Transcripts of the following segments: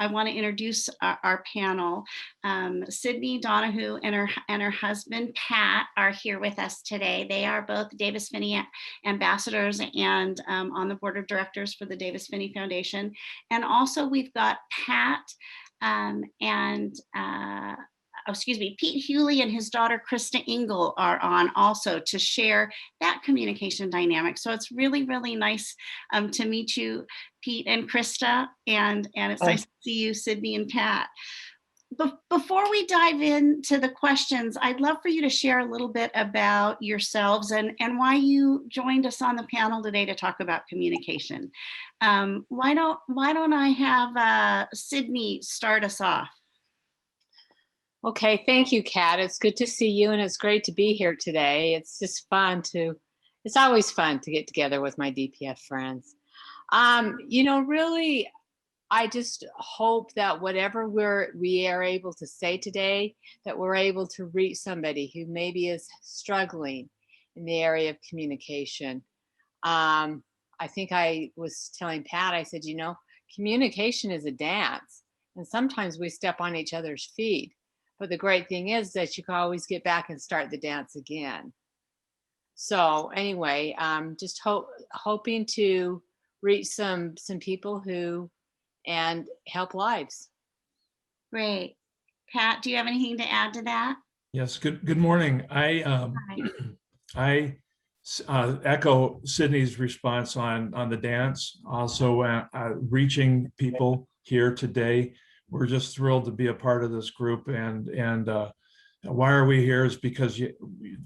I want to introduce our panel. Cidney Donahoo and her husband Pat are here with us today. They are both Davis Phinney ambassadors and on the board of directors for the Davis Phinney Foundation. And also we've got Pat Pete Huley and his daughter Krista Ingle are on also to share that communication dynamic. So it's really, really nice to meet you, Pete and Krista, and it's nice to see you, Cidney and Pat. Before we dive into the questions, I'd love for you to share a little bit about yourselves and why you joined us on the panel today to talk about communication. Why don't I have Cidney start us off? Okay, thank you, Kat. It's good to see you, and it's great to be here today. It's just it's always fun to get together with my DPF friends. Really, I just hope that whatever we are able to say today, that we're able to reach somebody who maybe is struggling in the area of communication. I think I was telling Pat, I said, communication is a dance, and sometimes we step on each other's feet. But the great thing is that you can always get back and start the dance again. So anyway, just hoping to reach some people and help lives. Great. Pat, do you have anything to add to that? Yes, good morning. I echo Cidney's response on the dance. Also reaching people here today. We're just thrilled to be a part of this group, and why are we here is because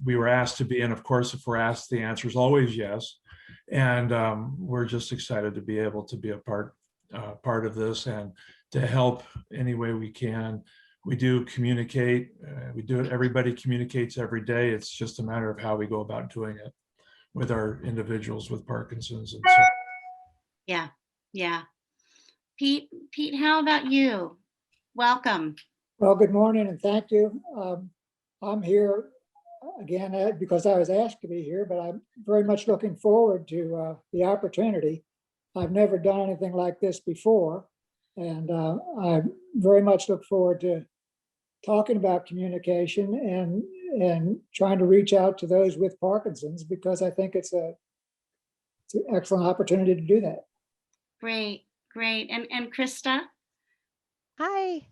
we were asked to be, and of course, if we're asked, the answer is always yes. And we're just excited to be able to be a part of this and to help any way we can. We do communicate. We do it. Everybody communicates every day. It's just a matter of how we go about doing it with our individuals with Parkinson's and so. Yeah. Pete, how about you? Welcome. Well, good morning and thank you. I'm here again because I was asked to be here, but I'm very much looking forward to the opportunity. I've never done anything like this before, and I very much look forward to talking about communication and trying to reach out to those with Parkinson's, because I think it's an excellent opportunity to do that. Great. And Krista? Hi,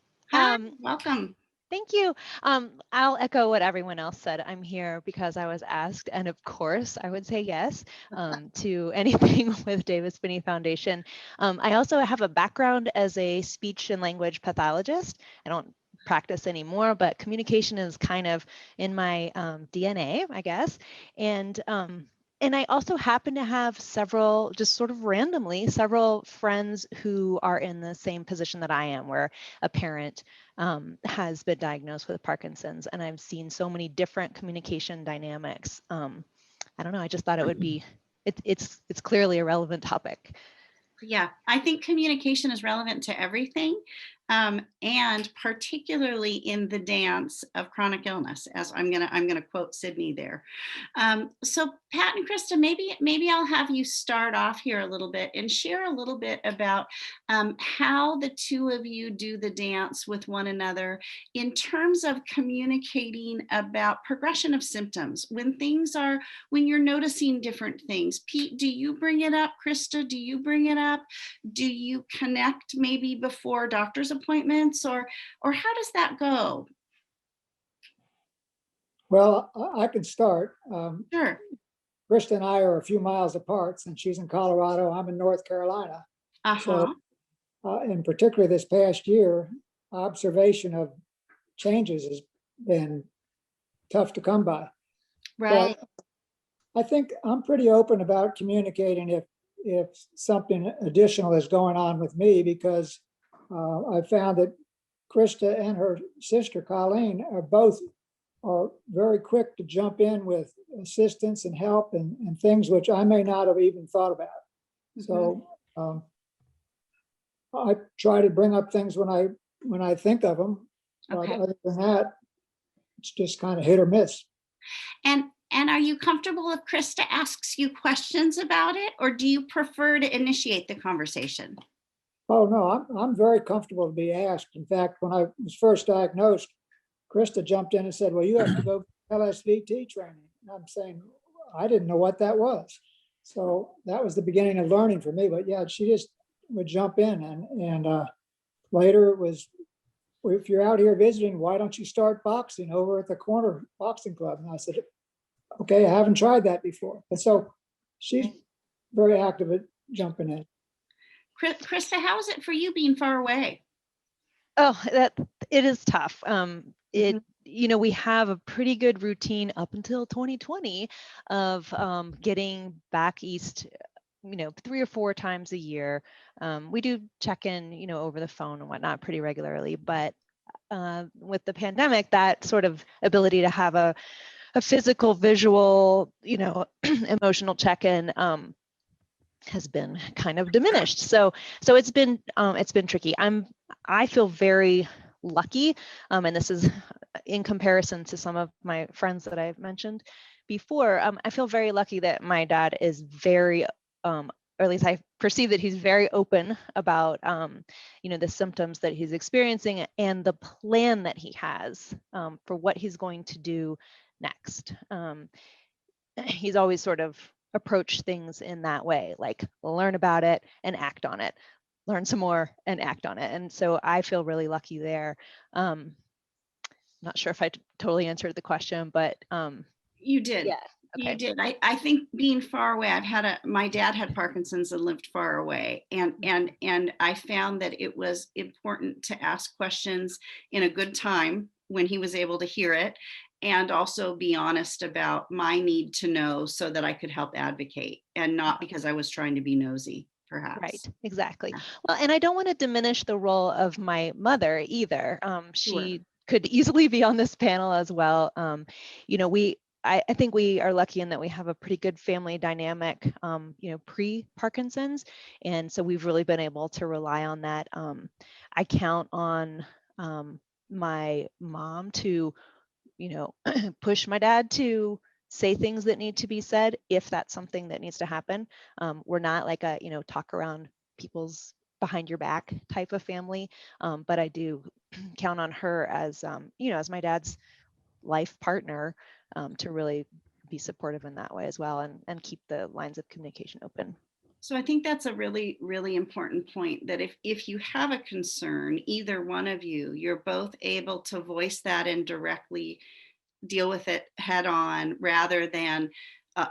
welcome. thank you. I'll echo what everyone else said. I'm here because I was asked, and of course I would say yes to anything with Davis Phinney Foundation. I also have a background as a speech and language pathologist. I don't practice anymore, but communication is kind of in my DNA, I guess. And I also happen to have several, just sort of randomly, several friends who are in the same position that I am, where a parent has been diagnosed with Parkinson's, and I've seen so many different communication dynamics. I don't know, I just thought it would be, it's clearly a relevant topic. Yeah, I think communication is relevant to everything, and particularly in the dance of chronic illness, as I'm gonna quote Cidney there. So Pat and Krista, maybe I'll have you start off here a little bit and share a little bit about how the two of you do the dance with one another in terms of communicating about progression of symptoms when you're noticing different things. Pete, do you bring it up? Krista, do you bring it up? Do you connect maybe before doctor's appointments, or how does that go? Well, I can start. Sure. Krista and I are a few miles apart, since she's in Colorado, I'm in North Carolina. So, in particular this past year, observation of changes has been tough to come by. Right. But I think I'm pretty open about communicating if something additional is going on with me, because I found that Krista and her sister Colleen are very quick to jump in with assistance and help and things which I may not have even thought about. So I try to bring up things when I think of them, but other than that, it's just kind of hit or miss. And are you comfortable if Krista asks you questions about it, or do you prefer to initiate the conversation? Oh, no, I'm very comfortable to be asked. In fact, when I was first diagnosed, Krista jumped in and said, well, you have to go LSVT training. And I'm saying, I didn't know what that was. So that was the beginning of learning for me. But yeah, she just would jump in. And later it was, if you're out here visiting, why don't you start boxing over at the corner boxing club? And I said, okay, I haven't tried that before. And so she's very active at jumping in. Krista, how is it for you being far away? Oh, that it is tough. It, Mhm. you know, we have a pretty good routine up until 2020 of getting back east, 3 or 4 times a year. We do check in, over the phone and whatnot pretty regularly, but with the pandemic, that sort of ability to have a physical, visual, emotional check-in has been kind of diminished. So it's been tricky. I feel very lucky, and this is in comparison to some of my friends that I've mentioned before. I feel very lucky that my dad is very, or at least I perceive that he's very open about, the symptoms that he's experiencing and the plan that he has for what he's going to do next. He's always sort of approached things in that way, like learn about it and act on it, learn some more and act on it. And so I feel really lucky there. Not sure if I totally answered the question, but You did. yeah. Okay. You did. I think being far away, my dad had Parkinson's and lived far away. And I found that it was important to ask questions in a good time when he was able to hear it, and also be honest about my need to know so that I could help advocate, and not because I was trying to be nosy, perhaps. Right, exactly. Yeah. Well, and I don't want to diminish the role of my mother either. Sure. She could easily be on this panel as well. I think we are lucky in that we have a pretty good family dynamic, pre-Parkinson's. And so we've really been able to rely on that. I count on my mom to, push my dad to say things that need to be said if that's something that needs to happen. We're not like a, talk around people's behind your back type of family, but I do count on her as, as my dad's life partner, to really be supportive in that way as well, and keep the lines of communication open. So I think that's a really, really important point, that if you have a concern, either one of you, you're both able to voice that and directly deal with it head on, rather than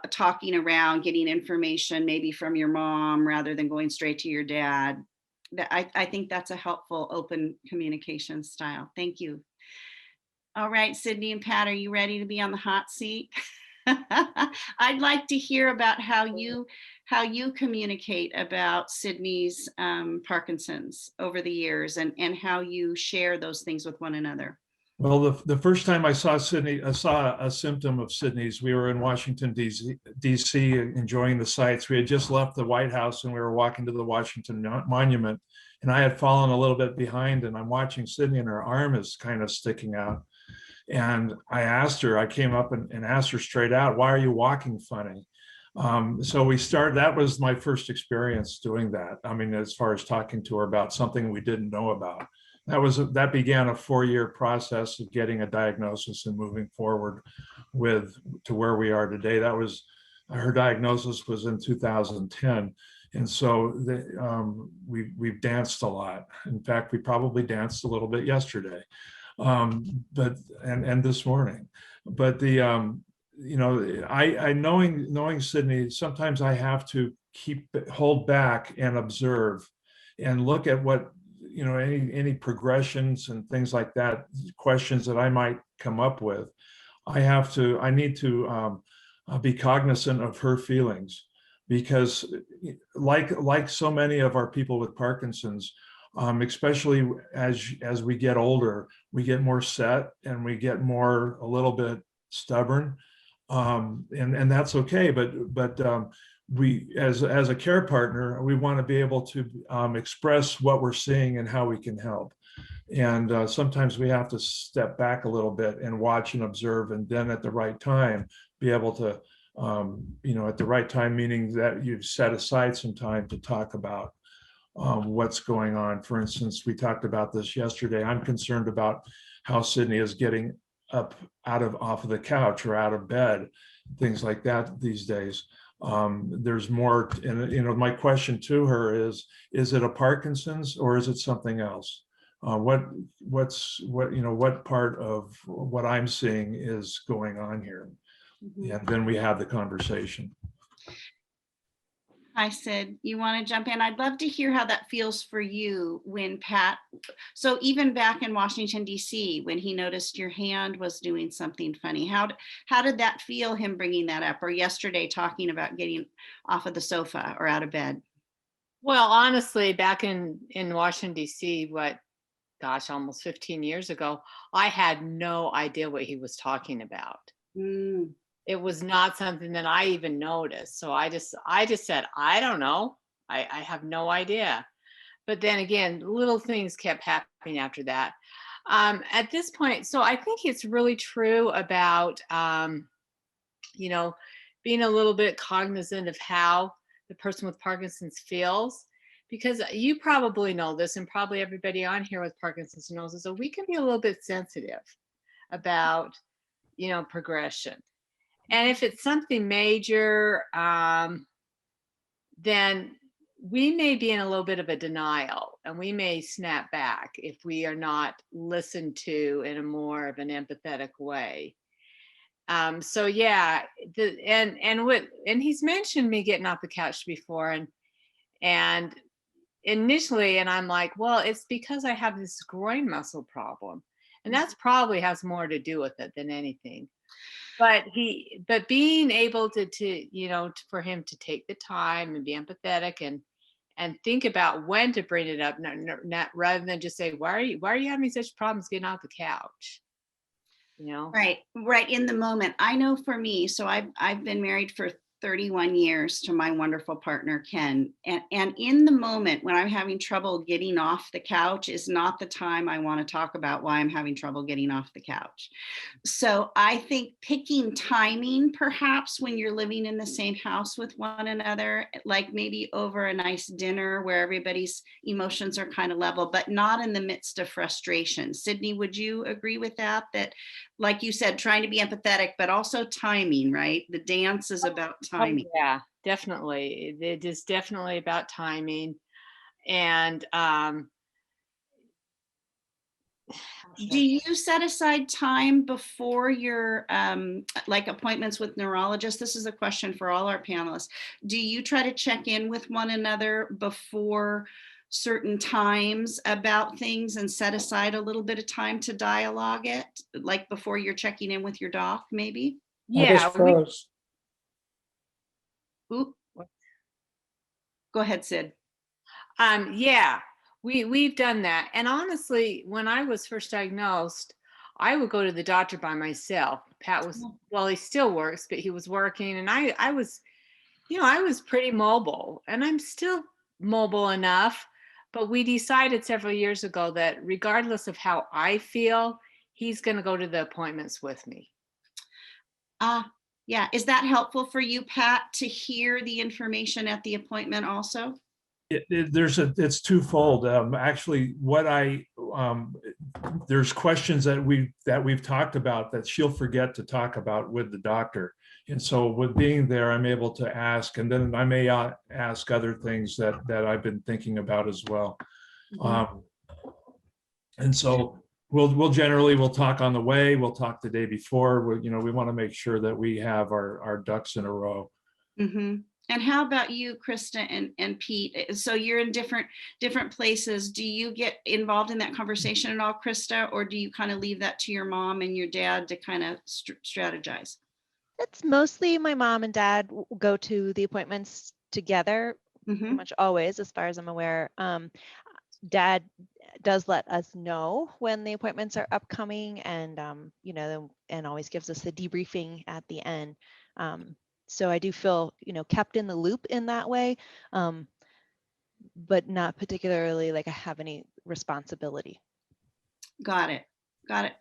talking around, getting information maybe from your mom rather than going straight to your dad. I think that's a helpful open communication style. Thank you. All right, Cidney and Pat, are you ready to be on the hot seat? I'd like to hear about how you communicate about Cidney's Parkinson's over the years, and how you share those things with one another. Well, the first time I saw a symptom of Cidney's, we were in Washington, D.C., enjoying the sights. We had just left the White House and we were walking to the Washington Monument, and I had fallen a little bit behind, and I'm watching Cidney and her arm is kind of sticking out. And I came up and asked her straight out, why are you walking funny? So that was my first experience doing that. I mean, as far as talking to her about something we didn't know about. That began a 4-year process of getting a diagnosis and moving forward to where we are today. Her diagnosis was in 2010. And so we've danced a lot. In fact, we probably danced a little bit yesterday. But this morning, but I knowing Cidney, sometimes I have to hold back and observe and look at what, any progressions and things like that, questions that I might come up with. I need to be cognizant of her feelings, because like so many of our people with Parkinson's, especially as we get older, we get more set and we get a little bit stubborn, and that's okay. But we, as a care partner, we want to be able to express what we're seeing and how we can help. And sometimes we have to step back a little bit and watch and observe, and then at the right time be able to, at the right time, meaning that you've set aside some time to talk about what's going on. For instance, we talked about this yesterday. I'm concerned about how Cidney is getting up off of the couch or out of bed, things like that these days. There's more, and my question to her is it a Parkinson's or is it something else? What part of what I'm seeing is going on here? Mhm. And then we have the conversation. Hi, Sid. You want to jump in? I'd love to hear how that feels for you when Pat, so even back in Washington, D.C., when he noticed your hand was doing something funny, how did that feel, him bringing that up, or yesterday talking about getting off of the sofa or out of bed? Well, honestly, back in Washington, D.C., almost 15 years ago, I had no idea what he was talking about. Mm. It was not something that I even noticed. So I just said, I don't know. I have no idea. But then again, little things kept happening after that. At this point, so I think it's really true about, being a little bit cognizant of how the person with Parkinson's feels. Because you probably know this, and probably everybody on here with Parkinson's knows this, so we can be a little bit sensitive about, progression. And if it's something major, then we may be in a little bit of a denial, and we may snap back if we are not listened to in a more of an empathetic way. So yeah, and he's mentioned me getting off the couch before, and initially, and I'm like, well, it's because I have this groin muscle problem, and that's probably has more to do with it than anything. But being able to for him to take the time and be empathetic and think about when to bring it up, not rather than just say, why are you having such problems getting off the couch? Right in the moment. I know for me, so I've been married for 31 years to my wonderful partner, Ken. And in the moment when I'm having trouble getting off the couch is not the time I want to talk about why I'm having trouble getting off the couch. So I think picking timing, perhaps when you're living in the same house with one another, like maybe over a nice dinner where everybody's emotions are kind of level, but not in the midst of frustration. Cidney, would you agree with that? That, like you said, trying to be empathetic, but also timing, right? The dance is about timing. Oh, yeah, definitely. It is definitely about timing. And do you set aside time before your like appointments with neurologists? This is a question for all our panelists. Do you try to check in with one another before certain times about things and set aside a little bit of time to dialogue it, like before you're checking in with your doc, maybe? I just yeah, froze. Ooh, go ahead, Sid. yeah, we've done that. And honestly, when I was first diagnosed, I would go to the doctor by myself. Pat was, well, he still works, but he was working, and I was, I was pretty mobile, and I'm still mobile enough. But we decided several years ago that regardless of how I feel, he's going to go to the appointments with me. Yeah. Is that helpful for you, Pat, to hear the information at the appointment also? It's twofold. Actually, there's questions that we've talked about that she'll forget to talk about with the doctor. And so with being there, I'm able to ask, and then I may ask other things that I've been thinking about as well. Mm-hmm. And so we'll generally talk on the way, we'll talk the day before. We want to make sure that we have our ducks in a row. Mm-hmm. And how about you, Krista and Pete? So you're in different places. Do you get involved in that conversation at all, Krista, or do you kind of leave that to your mom and your dad to kind of strategize? It's mostly my mom and dad go to the appointments together, pretty much always, as far as I'm aware. Dad does let us know when the appointments are upcoming, and and always gives us the debriefing at the end. So I do feel kept in the loop in that way, but not particularly like I have any responsibility. Got it.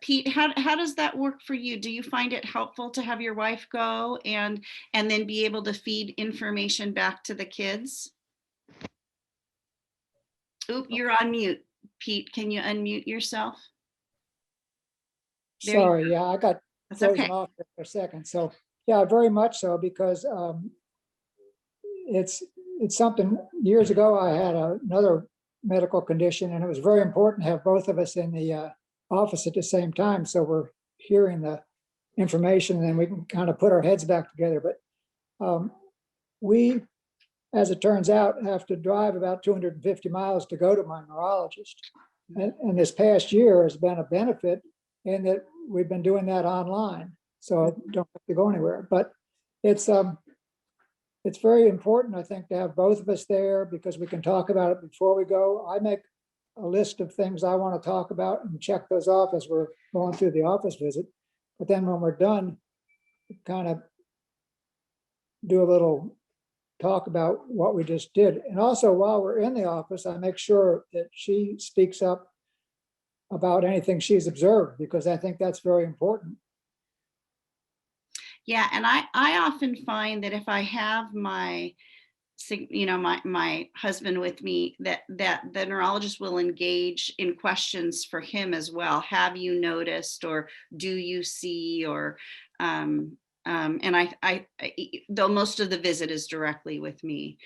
Pete, how does that work for you? Do you find it helpful to have your wife go and then be able to feed information back to the kids? Oop, you're on mute. Pete, can you unmute yourself? There you Sorry, yeah, I got That's frozen okay. off there for a second. So, yeah, very much so, because it's something, years ago, I had another medical condition, and it was very important to have both of us in the office at the same time. So we're hearing the information, and then we can kind of put our heads back together. But we, as it turns out, have to drive about 250 miles to go to my neurologist. And this past year has been a benefit in that we've been doing that online, so I don't have to go anywhere. But it's very important, I think, to have both of us there, because we can talk about it before we go. I make a list of things I want to talk about and check those off as we're going through the office visit. But then when we're done, kind of do a little talk about what we just did. And also, while we're in the office, I make sure that she speaks up about anything she's observed, because I think that's very important. Yeah, and I often find that if I have my my husband with me, that the neurologist will engage in questions for him as well. Have you noticed, or do you see, or and though most of the visit is directly with me.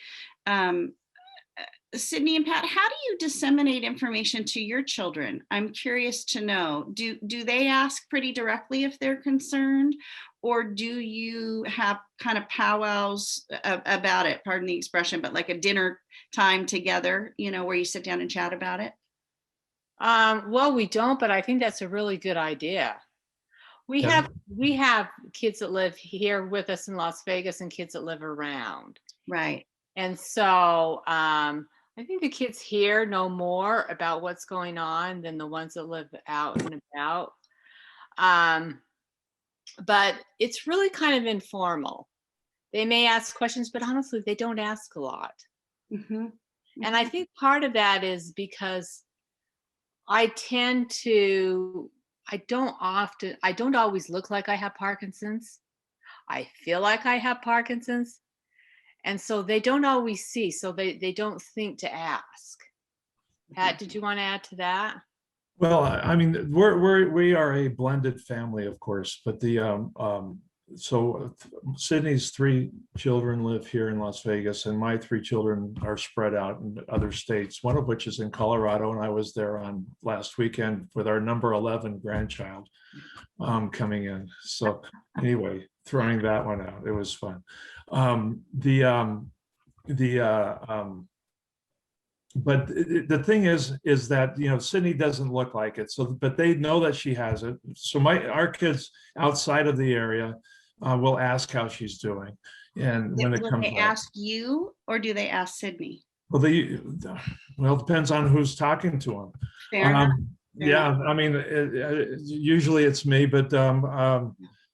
Cidney and Pat, how do you disseminate information to your children? I'm curious to know, do they ask pretty directly if they're concerned, or do you have kind of powwows about it, pardon the expression, but like a dinner time together, where you sit down and chat about it? Well, we don't, but I think that's a really good idea. We Yeah. have kids that live here with us in Las Vegas and kids that live around. Right. And so I think the kids here know more about what's going on than the ones that live out and about. But it's really kind of informal. They may ask questions, but honestly, they don't ask a lot. Mm-hmm. And I think part of that is because I don't always look like I have Parkinson's. I feel like I have Parkinson's. And so they don't always see, so they don't think to ask. Pat, did you want to add to that? Well, I mean, we are a blended family, of course, but so Cidney's 3 children live here in Las Vegas, and my 3 children are spread out in other states, one of which is in Colorado, and I was there on last weekend with our number 11 grandchild coming in. So anyway, throwing that one out, it was fun. But the thing is that, Cidney doesn't look like it. So, but they know that she has it. So our kids outside of the area will ask how she's doing. And when it Will comes they up, ask you, or do they ask Cidney? well, it depends on who's talking to them. Fair enough. Fair Yeah, enough. I mean, usually it's me, but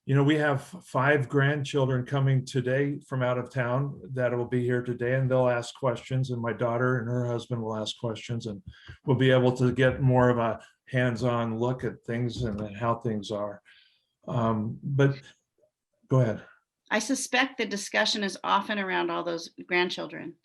we have 5 grandchildren coming today from out of town that will be here today, and they'll ask questions, and my daughter and her husband will ask questions, and we'll be able to get more of a hands-on look at things and how things are. But go ahead. I suspect the discussion is often around all those grandchildren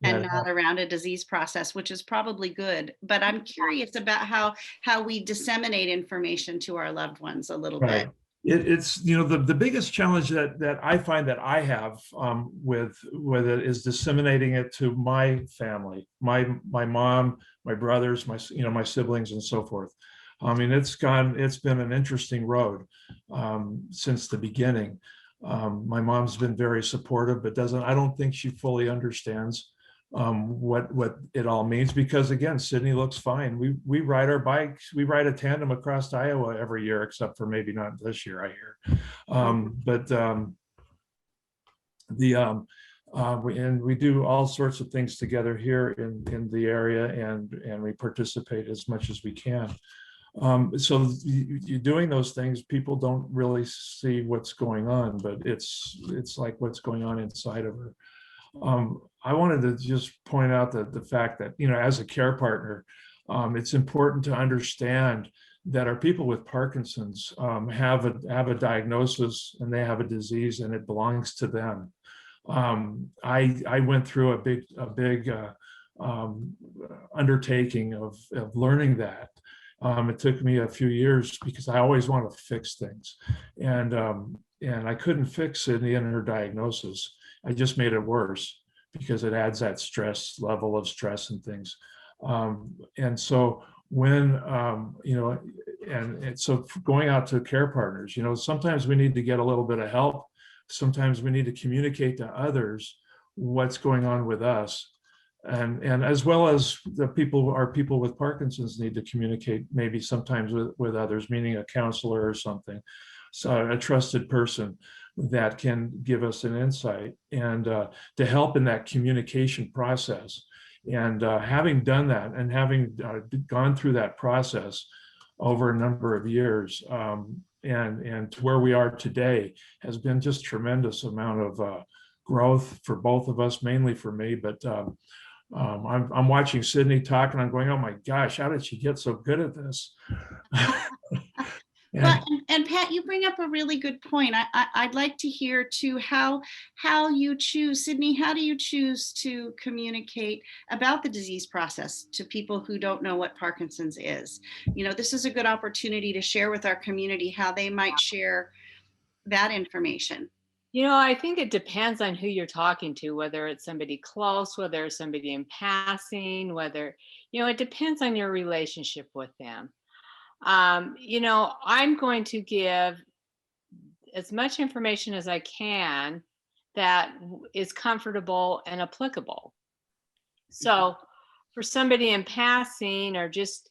and Yeah. not around a disease process, which is probably good. But I'm curious about how we disseminate information to our loved ones a little bit. Right. It's the biggest challenge that I find that I have with it is disseminating it to my family, my mom, my brothers, my siblings, and so forth. I mean, it's been an interesting road since the beginning. My mom's been very supportive, but I don't think she fully understands what it all means, because again, Cidney looks fine. We ride our bikes, we ride a tandem across Iowa every year, except for maybe not this year, I hear. And we do all sorts of things together here in the area, and we participate as much as we can. So you're doing those things, people don't really see what's going on, but it's like what's going on inside of her. I wanted to just point out that the fact that, as a care partner, it's important to understand that our people with Parkinson's have a diagnosis, and they have a disease, and it belongs to them. I went through a big undertaking of learning that. It took me a few years because I always want to fix things, and I couldn't fix Cidney and her diagnosis. I just made it worse because it adds that stress level of stress and things. And so when so going out to care partners, sometimes we need to get a little bit of help. Sometimes we need to communicate to others what's going on with us. And as well as our people with Parkinson's need to communicate maybe sometimes with others, meaning a counselor or something, so a trusted person that can give us an insight and to help in that communication process. And having done that and having gone through that process over a number of years, and to where we are today has been just tremendous amount of growth for both of us, mainly for me, but I'm watching Cidney talk and I'm going, oh my gosh, how did she get so good at this? Well, and Pat, you bring up a really good point. I'd like to hear too how you choose, Cidney, how do you choose to communicate about the disease process to people who don't know what Parkinson's is? This is a good opportunity to share with our community how they might share that information. I think it depends on who you're talking to, whether it's somebody close, whether it's somebody in passing, whether, it depends on your relationship with them. I'm going to give as much information as I can that is comfortable and applicable. So for somebody in passing, or just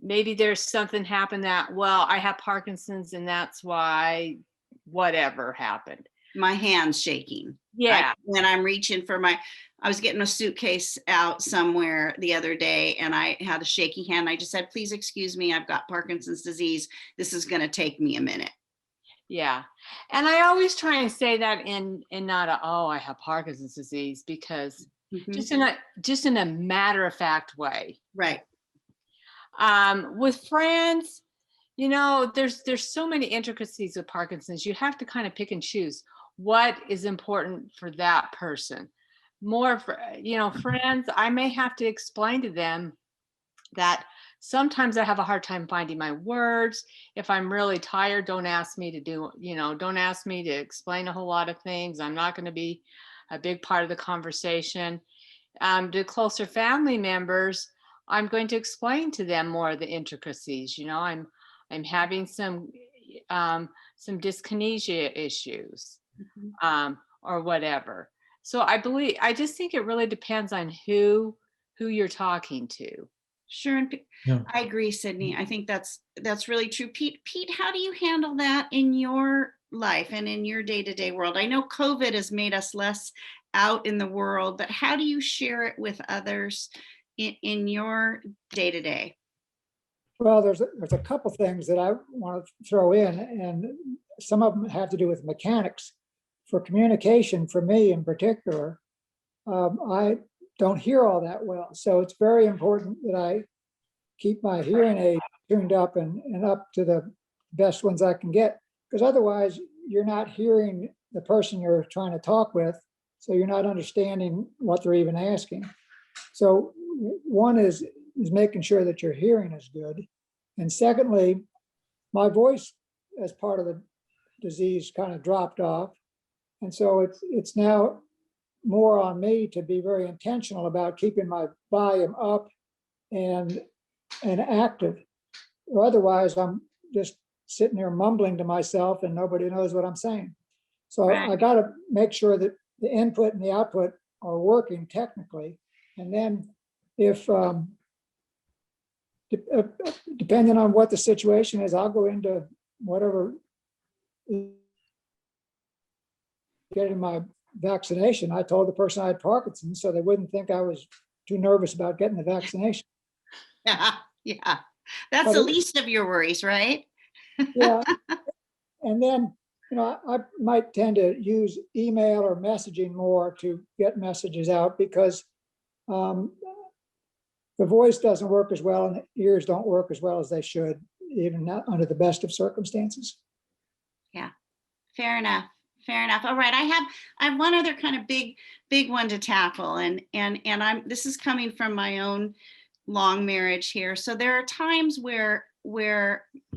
maybe there's something happened that, well, I have Parkinson's and that's why whatever happened. My hand's shaking. Yeah. When I'm reaching for I was getting a suitcase out somewhere the other day and I had a shaky hand. I just said, please excuse me, I've got Parkinson's disease. This is going to take me a minute. Yeah. And I always try and say that in not oh, I have Parkinson's disease, because just in a matter of fact way. Right. With friends, there's so many intricacies of Parkinson's. You have to kind of pick and choose what is important for that person. More for, friends, I may have to explain to them that sometimes I have a hard time finding my words. If I'm really tired, don't ask me to explain a whole lot of things. I'm not going to be a big part of the conversation. To closer family members, I'm going to explain to them more of the intricacies. I'm having some dyskinesia issues, or whatever. So I just think it really depends on who you're talking to. Sure. And Yeah. I agree, Cidney. I think that's really true. Pete, how do you handle that in your life and in your day-to-day world? I know COVID has made us less out in the world, but how do you share it with others in your day-to-day? Well, there's a couple things that I want to throw in, and some of them have to do with mechanics. For communication, for me in particular, I don't hear all that well. So it's very important that I keep my hearing aid tuned up and up to the best ones I can get, because otherwise you're not hearing the person you're trying to talk with. So you're not understanding what they're even asking. So one is making sure that your hearing is good. And secondly, my voice as part of the disease kind of dropped off. And so it's now more on me to be very intentional about keeping my volume up and active. Or otherwise, I'm just sitting there mumbling to myself and nobody knows what I'm saying. So Right. I got to make sure that the input and the output are working technically. And then if, depending on what the situation is, I'll go into whatever, getting my vaccination. I told the person I had Parkinson's so they wouldn't think I was too nervous about getting the vaccination. Yeah. That's the least of your worries, right? Yeah. And then, I might tend to use email or messaging more to get messages out, because the voice doesn't work as well and the ears don't work as well as they should, even not under the best of circumstances. Yeah, fair enough. Fair enough. All right. I have one other kind of big one to tackle. And this is coming from my own long marriage here. So there are times where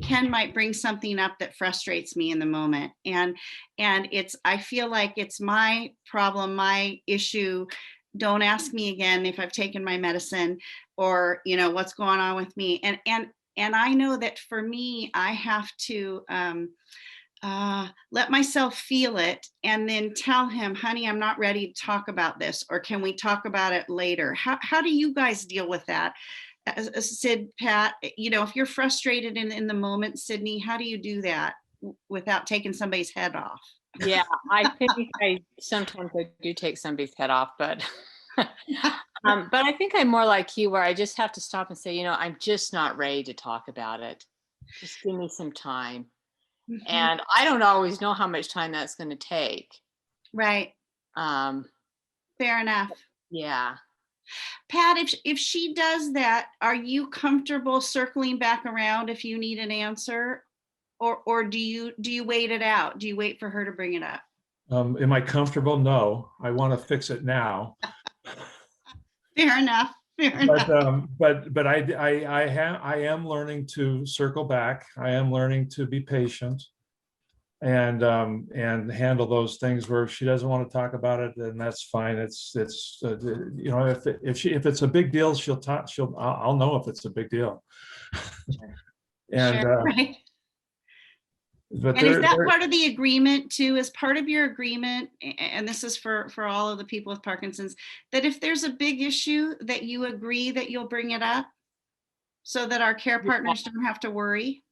Ken might bring something up that frustrates me in the moment. And I feel like it's my problem, my issue. Don't ask me again if I've taken my medicine, or, what's going on with me. And I know that for me, I have to let myself feel it and then tell him, honey, I'm not ready to talk about this, or can we talk about it later? How do you guys deal with that? Sid, Pat, if you're frustrated in the moment, Cidney, how do you do that without taking somebody's head off? Yeah, I think sometimes I do take somebody's head off, but but I think I'm more like you, where I just have to stop and say, I'm just not ready to talk about it. Just give me some time. Mhm. And I don't always know how much time that's going to take. Right. Fair enough. Yeah. Pat, if she does that, are you comfortable circling back around if you need an answer, or do you wait it out? Do you wait for her to bring it up? Am I comfortable? No, I want to fix it now. Fair enough. Fair enough. But I am learning to circle back. I am learning to be patient and handle those things where if she doesn't want to talk about it, then that's fine. It's if it's a big deal, she'll talk. I'll know if it's a big deal. And Sure, right. but And is that part of the agreement too? Is part of your agreement, and this is for all of the people with Parkinson's, that if there's a big issue, that you agree that you'll bring it up so that our care partners don't have to worry?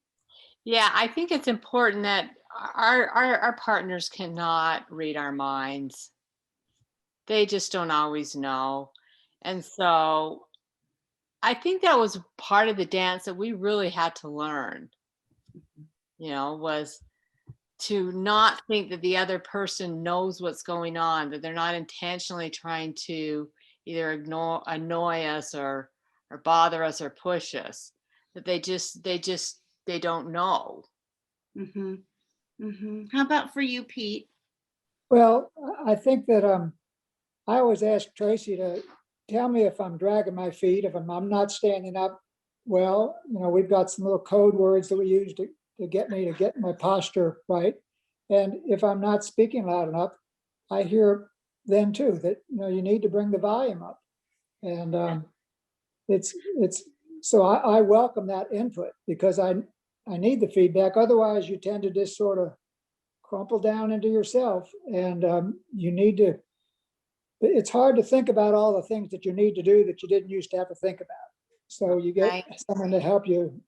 Yeah, I think it's important that our partners cannot read our minds. They just don't always know. And so I think that was part of the dance that we really had to learn, was to not think that the other person knows what's going on, that they're not intentionally trying to either annoy us or bother us or push us, that they don't know. Mm-hmm. Mm-hmm. How about for you, Pete? Well, I think that I always ask Tracy to tell me if I'm dragging my feet, if I'm not standing up well. We've got some little code words that we use to get me to get my posture right. And if I'm not speaking loud enough, I hear then too that you need to bring the volume up. And it's so I welcome that input, because I need the feedback. Otherwise, you tend to just sort of crumple down into yourself, and you need to. It's hard to think about all the things that you need to do that you didn't used to have to think about. So you get someone to help you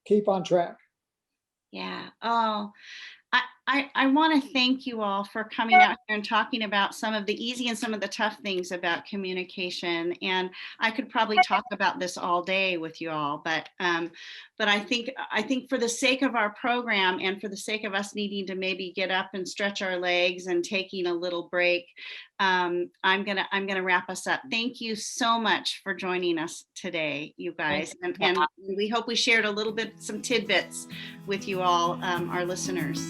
keep on track. Yeah. Oh, I want to thank you all for coming out here and talking about some of the easy and some of the tough things about communication. And I could probably talk about this all day with you all, but I think for the sake of our program and for the sake of us needing to maybe get up and stretch our legs and taking a little break, I'm gonna wrap us up. Thank you so much for joining us today, you guys, and we hope we shared a little bit, some tidbits with you all, our listeners.